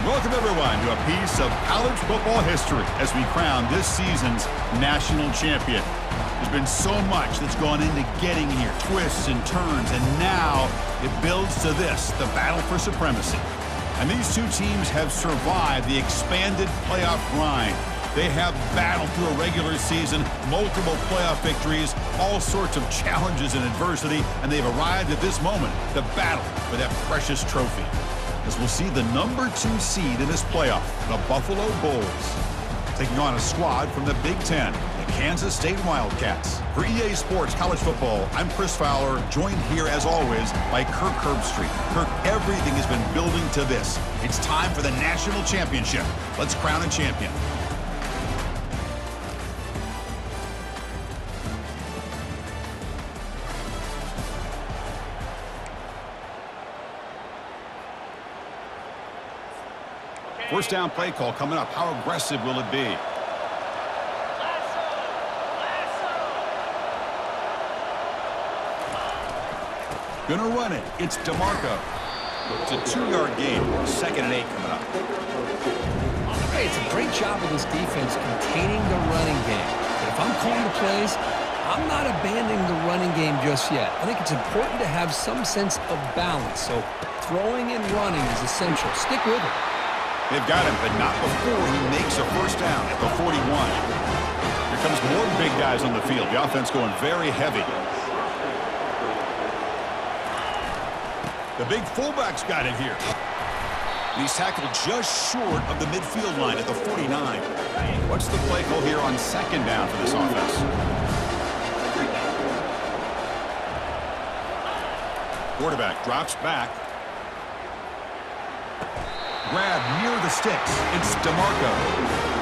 Welcome, everyone, to a piece of college football history as we crown this season's national champion. There's been so much that's gone into getting here, twists and turns, and now it builds to this, the battle for supremacy. And these two teams have survived the expanded playoff grind. They have battled through a regular season, multiple playoff victories, all sorts of challenges and adversity, and they've arrived at this moment, the battle for that precious trophy. As we'll see the number 2 seed in this playoff, the Buffalo Bulls, taking on a squad from the Big Ten, the Kansas State Wildcats. For EA Sports College Football, I'm Chris Fowler, joined here as always by Kirk Herbstreit. Kirk, everything has been building to this. It's time for the national championship. Let's crown a champion. First down play call coming up. How aggressive will it be? Gonna run it. It's DeMarco. It's a 2-yard gain. 2nd and 8 coming up. Hey, it's a great job of this defense containing the running game. But if I'm calling the plays, I'm not abandoning the running game just yet. I think it's important to have some sense of balance. So throwing and running is essential. Stick with it. They've got him, but not before he makes a first down at the 41. Here comes more big guys on the field. The offense going very heavy. The big fullback's got it here. He's tackled just short of the midfield line at the 49. What's the play call here on 2nd down for this offense? Quarterback drops back. Grab near the sticks. It's DeMarco.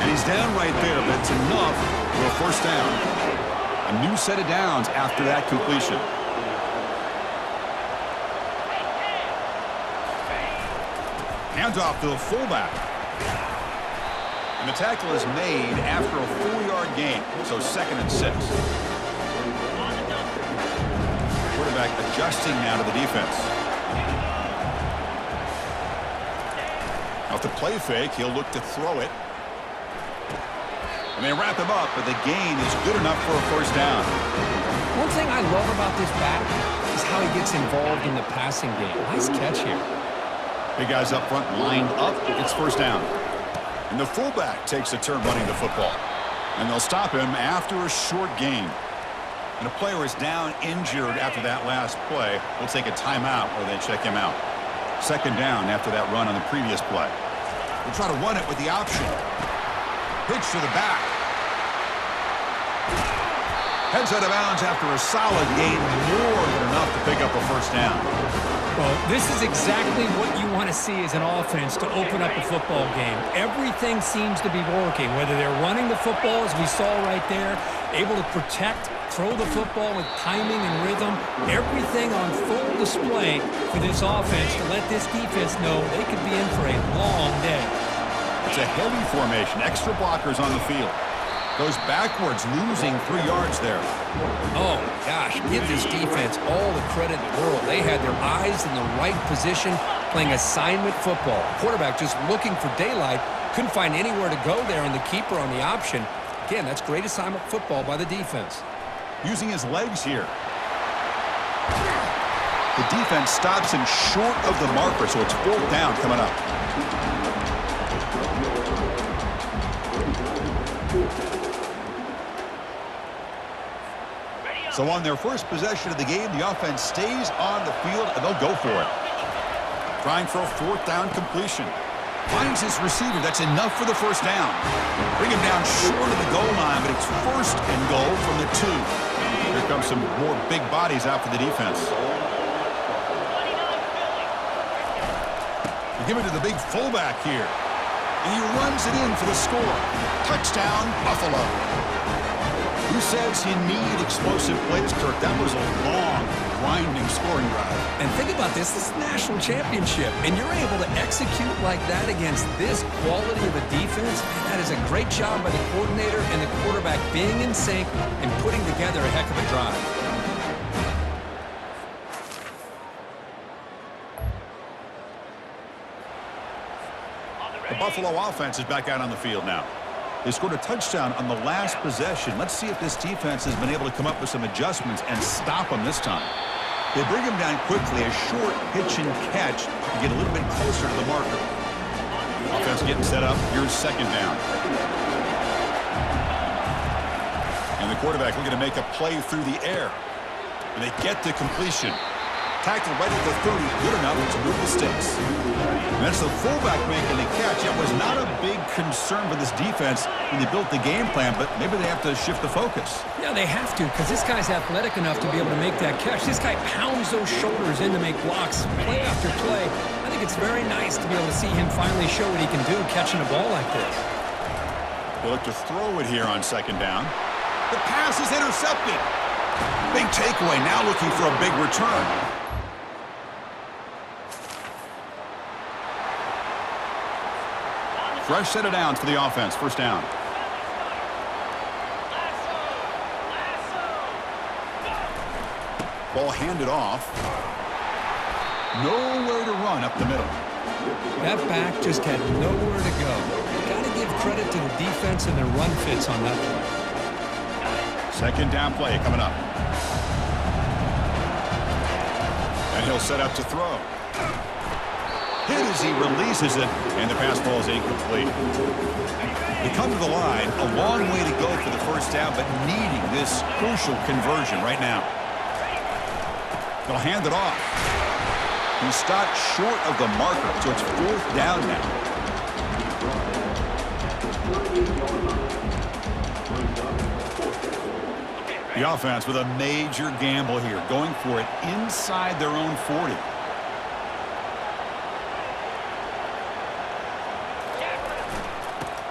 And he's down right there, but it's enough for a first down. A new set of downs after that completion. Handoff to the fullback. And the tackle is made after a 4-yard gain, so 2nd and 6. Quarterback adjusting now to the defense. Off the play fake, he'll look to throw it. And they wrap him up, but the gain is good enough for a first down. One thing I love about this back is how he gets involved in the passing game. Nice catch here. Big guys up front lined up. It's first down. And the fullback takes a turn running the football. And they'll stop him after a short gain. And a player is down injured after that last play. We'll take a timeout where they check him out. 2nd down after that run on the previous play. We'll try to run it with the option. Pitch to the back. Heads out of bounds after a solid gain, more than enough to pick up a first down. Well, this is exactly what you want to see as an offense to open up a football game. Everything seems to be working, whether they're running the football, as we saw right there, able to protect, throw the football with timing and rhythm, everything on full display for this offense to let this defense know they could be in for a long day. It's a heavy formation, extra blockers on the field. Goes backwards, losing 3 yards there. Oh, gosh, give this defense all the credit in the world. They had their eyes in the right position, playing assignment football. Quarterback just looking for daylight, couldn't find anywhere to go there, and the keeper on the option. Again, that's great assignment football by the defense. Using his legs here. The defense stops him short of the marker, so it's 4th down coming up. So on their first possession of the game, the offense stays on the field, and they'll go for it. Trying for a 4th down completion. Finds his receiver. That's enough for the first down. Bring him down short of the goal line, but it's 1st and goal from the 2. Here comes some more big bodies out for the defense. They give it to the big fullback here. And he runs it in for the score. Touchdown, Buffalo. Who says you need explosive plays, Kirk? That was a long, grinding scoring drive. And think about this is a national championship, and you're able to execute like that against this quality of a defense. That is a great job by the coordinator and the quarterback being in sync and putting together a heck of a drive. The Buffalo offense is back out on the field now. They scored a touchdown on the last possession. Let's see if this defense has been able to come up with some adjustments and stop them this time. They bring him down quickly, a short pitch and catch to get a little bit closer to the marker. Offense getting set up. Here's second down. And the quarterback looking to make a play through the air. And they get the completion. Tackled right at the 30, good enough to move the sticks. And that's the fullback making the catch. It was not a big concern for this defense when they built the game plan, but maybe they have to shift the focus. Yeah, they have to, because this guy's athletic enough to be able to make that catch. This guy pounds those shoulders in to make blocks play after play. I think it's very nice to be able to see him finally show what he can do catching a ball like this. They look to throw it here on second down. The pass is intercepted. Big takeaway, now looking for a big return. Fresh set of downs for the offense. First down. Ball handed off. Nowhere to run up the middle. That back just had nowhere to go. Got to give credit to the defense and their run fits on that play. Second down play coming up. And he'll set up to throw. Hit as he releases it, and the pass ball is incomplete. They come to the line, a long way to go for the first down, but needing this crucial conversion right now. They'll hand it off. He stopped short of the marker, so it's fourth down now. The offense with a major gamble here, going for it inside their own 40.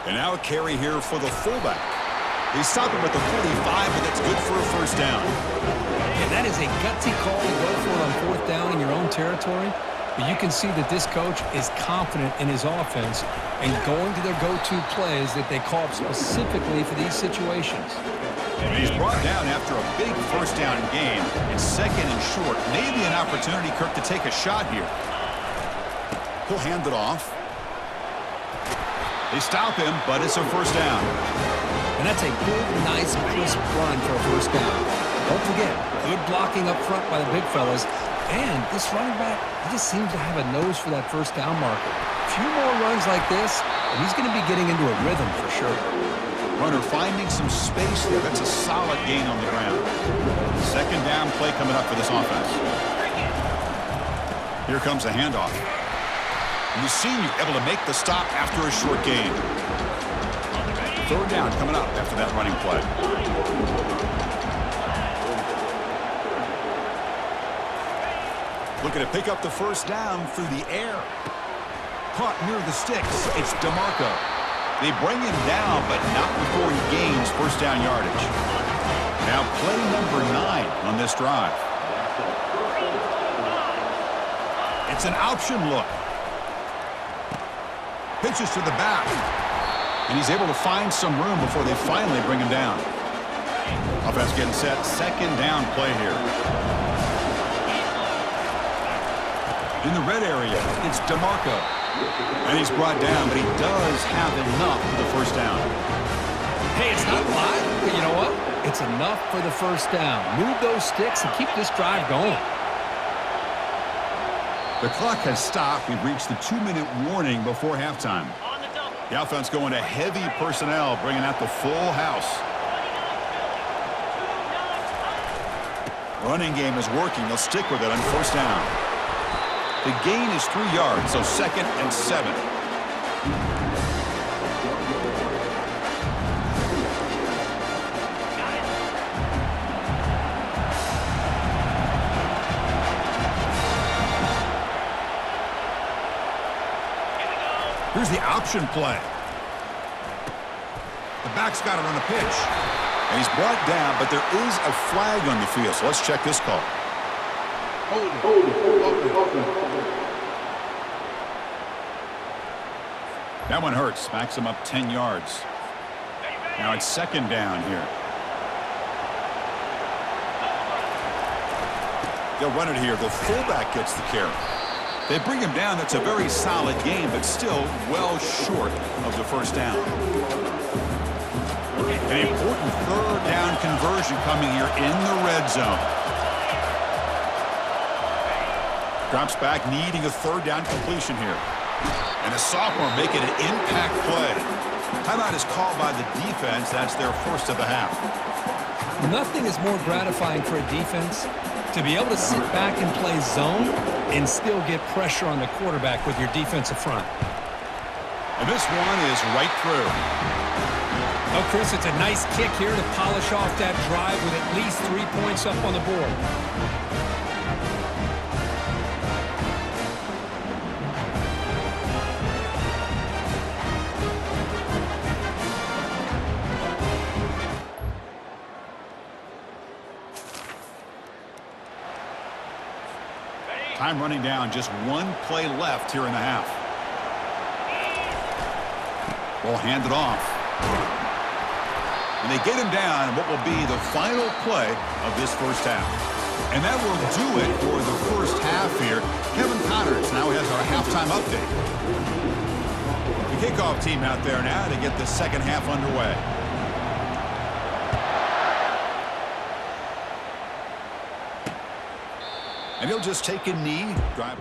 And now a carry here for the fullback. They stop him at the 45, but that's good for a first down. Yeah, that is a gutsy call to go for it on fourth down in your own territory. But you can see that this coach is confident in his offense and going to their go-to plays that they call specifically for these situations. And he's brought down after a big first down game. It's second and short. Maybe an opportunity, Kirk, to take a shot here. He'll hand it off. They stop him, but it's a first down. And that's a good, nice, crisp run for a first down. Don't forget, good blocking up front by the big fellas. And this running back, he just seems to have a nose for that first down marker. A few more runs like this, and he's going to be getting into a rhythm for sure. Runner finding some space there. That's a solid gain on the ground. Second down play coming up for this offense. Here comes the handoff. And the senior able to make the stop after a short gain. Third down coming up after that running play. Looking to pick up the first down through the air. Caught near the sticks. It's DeMarco. They bring him down, but not before he gains first down yardage. Now play number 9 on this drive. It's an option look. Pitches to the back. And he's able to find some room before they finally bring him down. Offense getting set. Second down play here. In the red area, it's DeMarco. And he's brought down, but he does have enough for the first down. Hey, it's not a lot, but you know what? It's enough for the first down. Move those sticks and keep this drive going. The clock has stopped. We've reached the 2-minute warning before halftime. The offense going to heavy personnel, bringing out the full house. Running game is working. They'll stick with it on first down. The gain is 3 yards, so second and 7. Here's the option play. The back's got it on the pitch. And he's brought down, but there is a flag on the field, so let's check this call. Hold it. That one hurts. Backs him up 10 yards. Now it's second down here. They'll run it here. The fullback gets the carry. They bring him down. That's a very solid game, but still well short of the first down. An important third down conversion coming here in the red zone. Drops back, needing a third down completion here. And a sophomore making an impact play. Timeout is called by the defense. That's their first of the half. Nothing is more gratifying for a defense to be able to sit back and play zone and still get pressure on the quarterback with your defensive front. And this one is right through. Oh, Chris, it's a nice kick here to polish off that drive with at least 3 points up on the board. Time running down, just one play left here in the half. Ball handed off. And they get him down in what will be the final play of this first half. And that will do it for the first half here. Kevin Connors now has our halftime update. The kickoff team out there now to get the second half underway. And he'll just take a knee. Drive.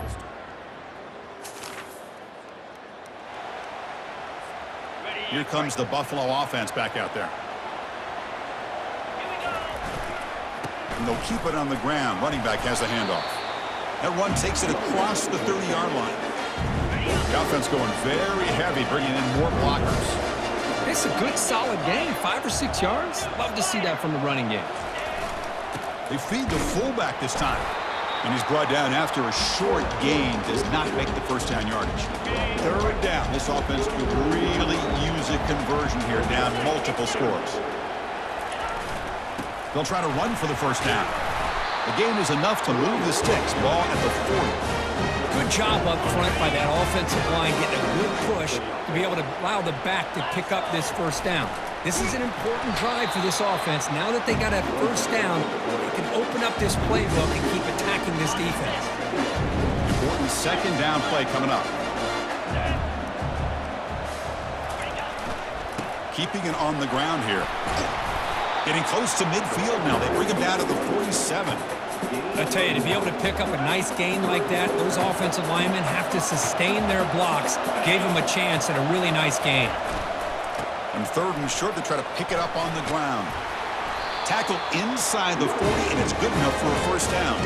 Here comes the Buffalo offense back out there. And they'll keep it on the ground. Running back has a handoff. That run takes it across the 30-yard line. The offense going very heavy, bringing in more blockers. It's a good, solid game. 5 or 6 yards. Love to see that from the running game. They feed the fullback this time. And he's brought down after a short gain. Does not make the first down yardage. Third down. This offense could really use a conversion here, down multiple scores. They'll try to run for the first down. The gain is enough to move the sticks. Ball at the 40. Good job up front by that offensive line, getting a good push to be able to allow the back to pick up this first down. This is an important drive for this offense. Now that they got a first down, they can open up this playbook and keep attacking this defense. Important second down play coming up. Keeping it on the ground here. Getting close to midfield now. They bring him down to the 47. I tell you, to be able to pick up a nice gain like that, those offensive linemen have to sustain their blocks. Gave them a chance at a really nice gain. And third and short, they try to pick it up on the ground. Tackle inside the 40, and it's good enough for a first down.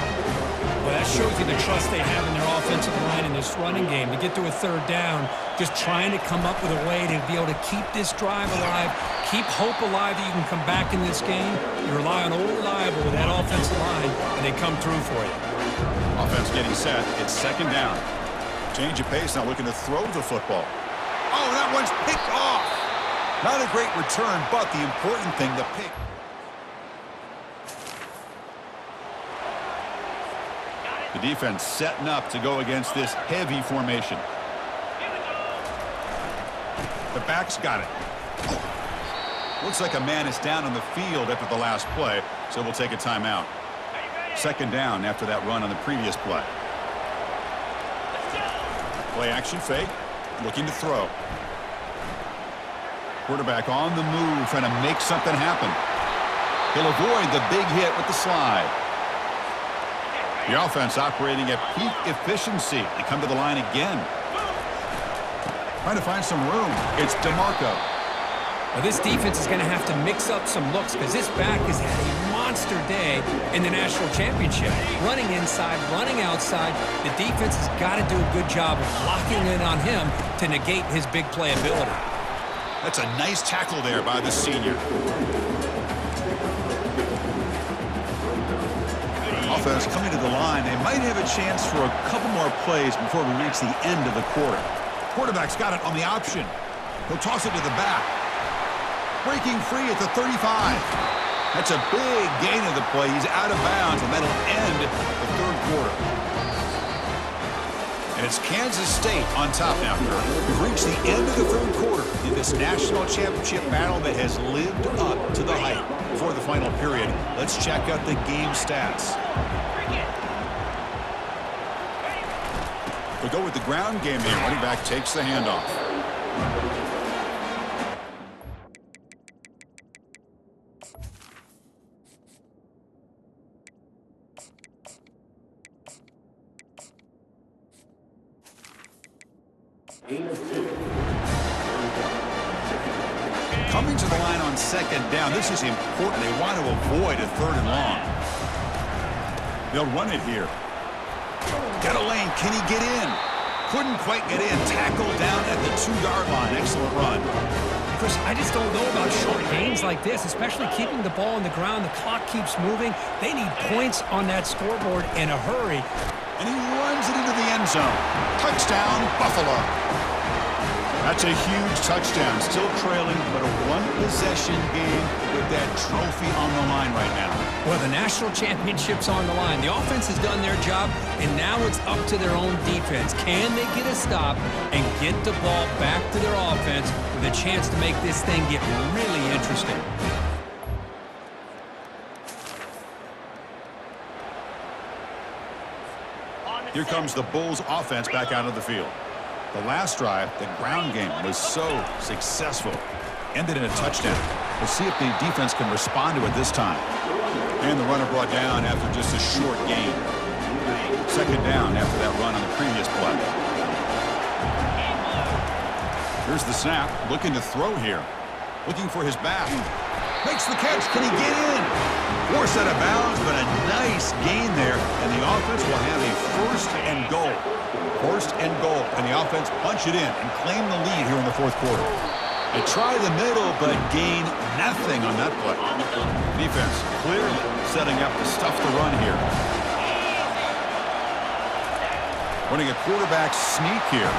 Well, that shows you the trust they have in their offensive line in this running game. To get to a third down, just trying to come up with a way to be able to keep this drive alive, keep hope alive that you can come back in this game. You rely on Old Reliable with that offensive line, and they come through for you. Offense getting set. It's second down. Change of pace now, looking to throw the football. Oh, that one's picked off. Not a great return, but the important thing, the pick. The defense setting up to go against this heavy formation. The back's got it. Looks like a man is down on the field after the last play, so we'll take a timeout. Second down after that run on the previous play. Play action fake, looking to throw. Quarterback on the move, trying to make something happen. He'll avoid the big hit with the slide. The offense operating at peak efficiency. They come to the line again. Trying to find some room. It's DeMarco. Well, this defense is going to have to mix up some looks because this back has had a monster day in the national championship. Running inside, running outside. The defense has got to do a good job of locking in on him to negate his big play ability. That's a nice tackle there by the senior. Offense coming to the line. They might have a chance for a couple more plays before we reach the end of the quarter. Quarterback's got it on the option. He'll toss it to the back. Breaking free at the 35. That's a big gain of the play. He's out of bounds, and that'll end the third quarter. And it's Kansas State on top now, Kirk. We've reached the end of the third quarter in this national championship battle that has lived up to the hype. Before the final period, let's check out the game stats. We'll go with the ground game here. Running back takes the handoff. Coming to the line on second down. This is important. They want to avoid a 3rd and long. They'll run it here. Got a lane. Can he get in? Couldn't quite get in. Tackle down at the 2-yard line. Excellent run. Chris, I just don't know about short gains like this, especially keeping the ball on the ground. The clock keeps moving. They need points on that scoreboard in a hurry. And he runs it into the end zone. Touchdown, Buffalo. That's a huge touchdown. Still trailing, but a one-possession game with that trophy on the line right now. Well, the national championship's on the line. The offense has done their job, and now it's up to their own defense. Can they get a stop and get the ball back to their offense with a chance to make this thing get really interesting? Here comes the Bulls offense back out of the field. The last drive, the ground game, was so successful. Ended in a touchdown. We'll see if the defense can respond to it this time. And the runner brought down after just a short gain. Second down after that run on the previous play. Here's the snap. Looking to throw here. Looking for his back. Makes the catch. Can he get in? Forced out of bounds, but a nice gain there. And the offense will have a 1st and goal. 1st and goal. And the offense punch it in and claim the lead here in the 4th quarter. They try the middle, but gain nothing on that play. Defense clearly setting up to stuff the run here. Running a quarterback sneak here.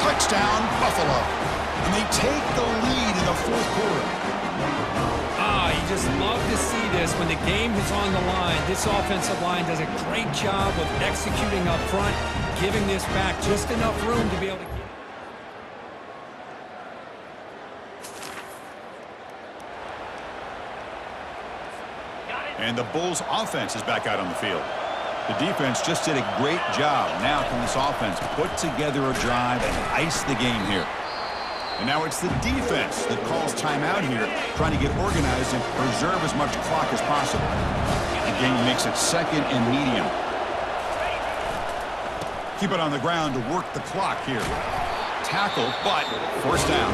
Touchdown, Buffalo. And they take the lead in the 4th quarter. You just love to see this when the game is on the line. This offensive line does a great job of executing up front, giving this back just enough room to be able to get. And the Bulls offense is back out on the field. The defense just did a great job. Now can this offense put together a drive and ice the game here? And now it's the defense that calls timeout here, trying to get organized and preserve as much clock as possible. The game makes it 2nd and medium. Keep it on the ground to work the clock here. Tackle, but 1st down.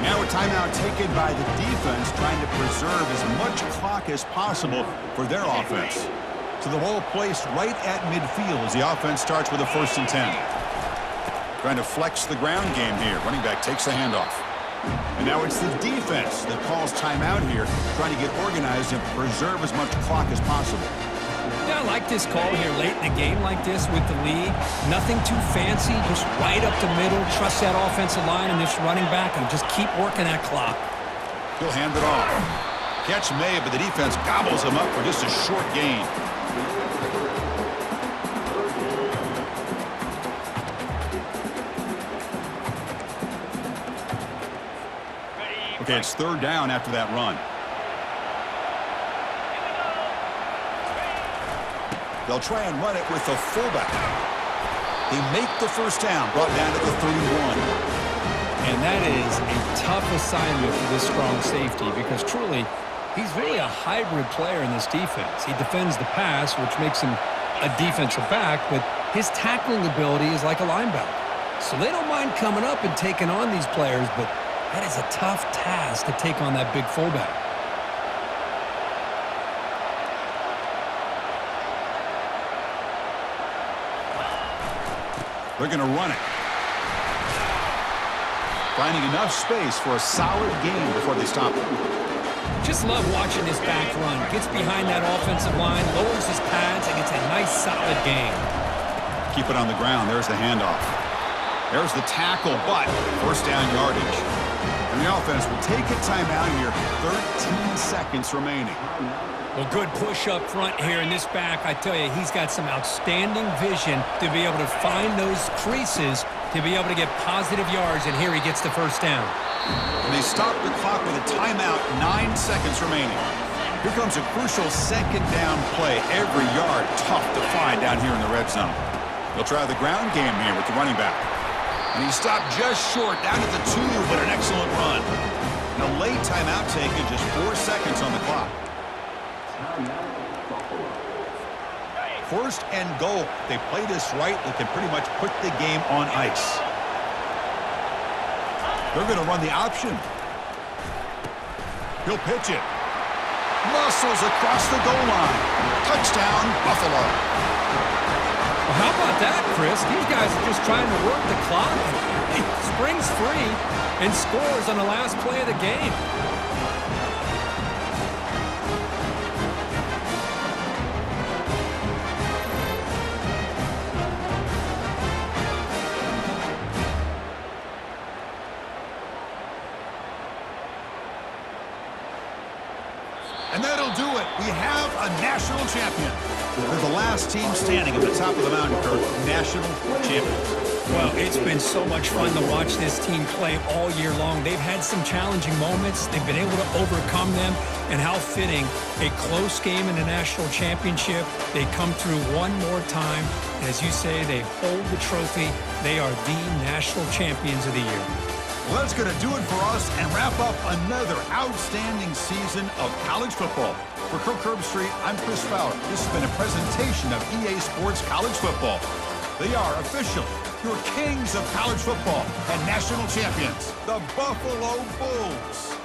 And now a timeout taken by the defense, trying to preserve as much clock as possible for their offense. So the ball placed right at midfield as the offense starts with a 1st and 10. Trying to flex the ground game here. Running back takes the handoff. And now it's the defense that calls timeout here, trying to get organized and preserve as much clock as possible. Yeah, I like this call here late in the game like this with the lead. Nothing too fancy, just right up the middle. Trust that offensive line and this running back and just keep working that clock. He'll hand it off. Catch made, but the defense gobbles him up for just a short gain. Okay, it's 3rd down after that run. They'll try and run it with the fullback. They make the 1st down, brought down to the 31. And that is a tough assignment for this strong safety because truly, he's really a hybrid player in this defense. He defends the pass, which makes him a defensive back, but his tackling ability is like a linebacker. So they don't mind coming up and taking on these players, but that is a tough task to take on that big fullback. They're going to run it. Finding enough space for a solid gain before they stop it. Just love watching this back run. Gets behind that offensive line, lowers his pads, and gets a nice solid gain. Keep it on the ground. There's the handoff. There's the tackle, but 1st down yardage. And the offense will take a timeout here. 13 seconds remaining. Well, good push up front here in this back. I tell you, he's got some outstanding vision to be able to find those creases to be able to get positive yards, and here he gets the 1st down. And they stop the clock with a timeout, 9 seconds remaining. Here comes a crucial 2nd down play. Every yard tough to find down here in the red zone. He'll try the ground game here with the running back. And he stopped just short, down to the 2, but an excellent run. And a late timeout taken, just 4 seconds on the clock. First and goal. If they play this right, they can pretty much put the game on ice. They're going to run the option. He'll pitch it. Muscles across the goal line. Touchdown, Buffalo. Well, how about that, Chris? These guys are just trying to work the clock. He springs free and scores on the last play of the game. And that'll do it. We have a national champion. They're the last team standing at the top of the mountain, Kurt. National champions. Well, it's been so much fun to watch this team play all year long. They've had some challenging moments. They've been able to overcome them. And how fitting, a close game in the national championship. They come through one more time. And as you say, they hold the trophy. They are the national champions of the year. Well, that's going to do it for us and wrap up another outstanding season of college football. For Kirk Herbstreit, I'm Chris Fowler. This has been a presentation of EA Sports College Football. They are official, your kings of college football and national champions, the Buffalo Bulls.